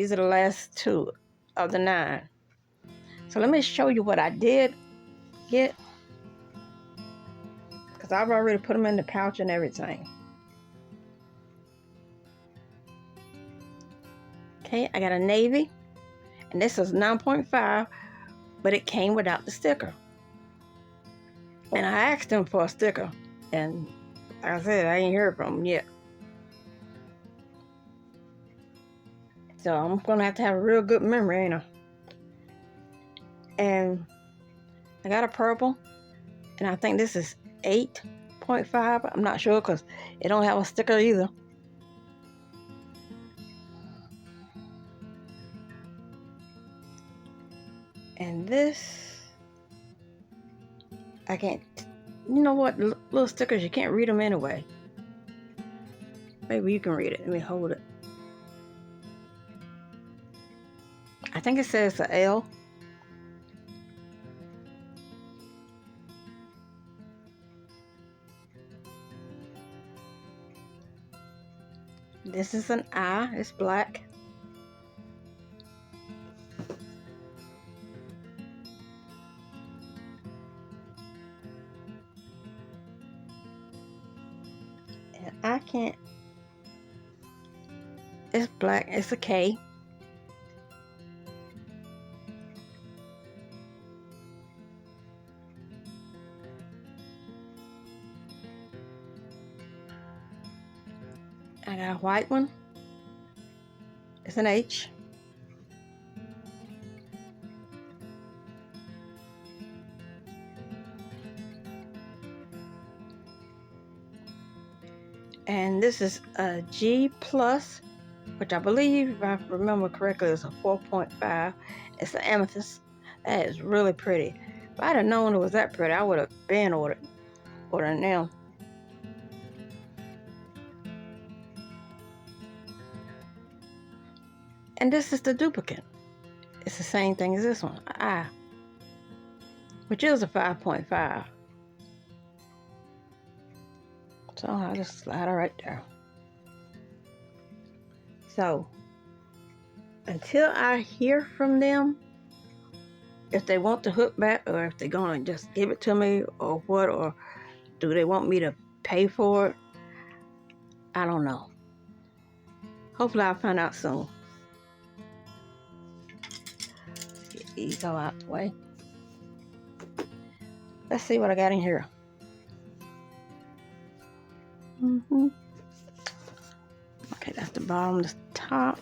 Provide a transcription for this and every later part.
these are the last 2 of the 9. So let me show you what I did get, because I've already put them in the pouch and everything. Okay, I got a navy, and this is 9.5, but it came without the sticker. And I asked them for a sticker, and like I said, I ain't heard from them yet. So I'm gonna have to have a real good memory, ain't I? And I got a purple, and I think this is 8.5. I'm not sure because it don't have a sticker either. And this, I can't, you know what, little stickers, you can't read them anyway. Maybe you can read it. Let me hold it. I think it says a L. This is an I, it's black. And I can't, it's black, it's a K. I got a white one. It's an H. And this is a G plus, which I believe, if I remember correctly, is a 4.5. It's an amethyst. That is really pretty. If I'd have known it was that pretty, I would have been ordering them. And this is the duplicate. It's the same thing as this one, I, which is a 5.5. So I'll just slide it right there. So until I hear from them, if they want the hook back, or if they're gonna just give it to me, or what, or do they want me to pay for it, I don't know. Hopefully I'll find out soon. Get these all out the way. Let's see what I got in here. Okay, that's the bottom, the top.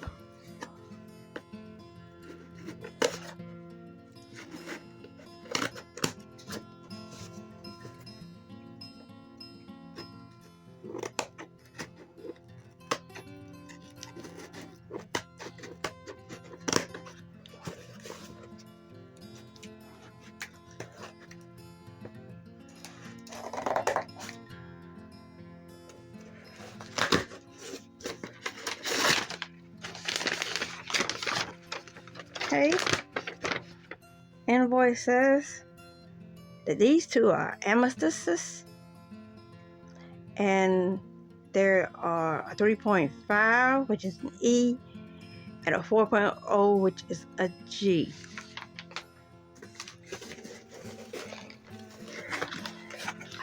Okay, invoice says that these 2 are amethysts, and there are a 3.5, which is an E, and a 4.0, which is a G.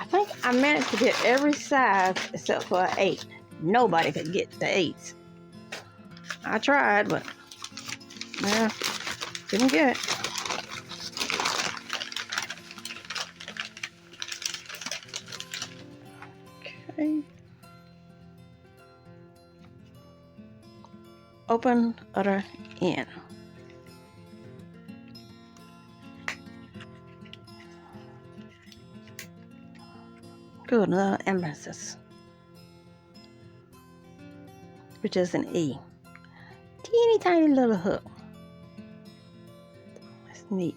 I think I managed to get every size except for an 8. Nobody could get the 8s. I tried, but yeah, didn't get it. Okay. Open other end. Good, another amethyst, which is an E. Teeny tiny little hook. That's neat.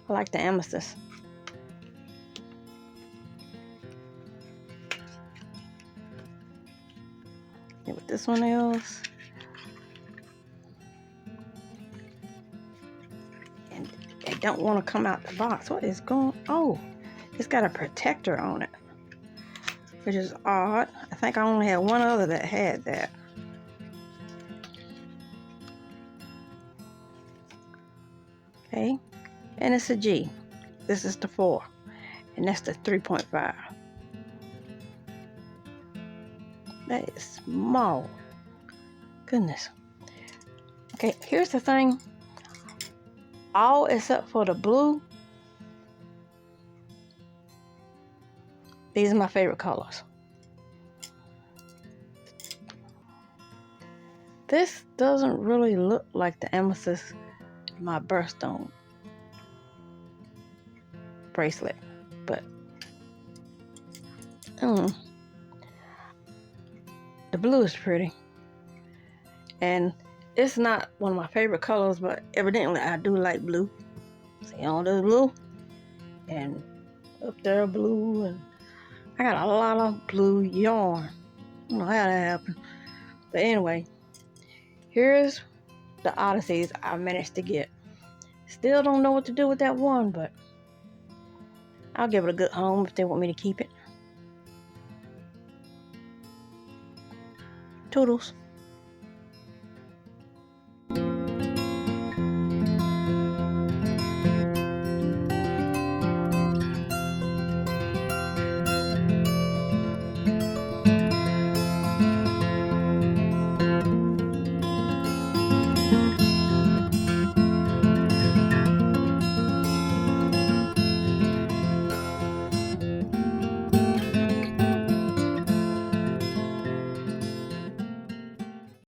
I like the amethyst. See what this one is. And they don't want to come out the box. What is going on? Oh, it's got a protector on it, which is odd. I think I only had one other that had that. Okay, and it's a G. This is the 4, and that's the 3.5. That is small. Goodness. Okay, here's the thing. All except for the blue. These are my favorite colors. This doesn't really look like the amethyst in my birthstone bracelet, but the blue is pretty. And it's not one of my favorite colors, but evidently I do like blue. See, all this blue, and up there blue, and I got a lot of blue yarn. I don't know how that happened, but anyway, here's the Odysseys I managed to get. Still don't know what to do with that one, but I'll give it a good home if they want me to keep it. Toodles.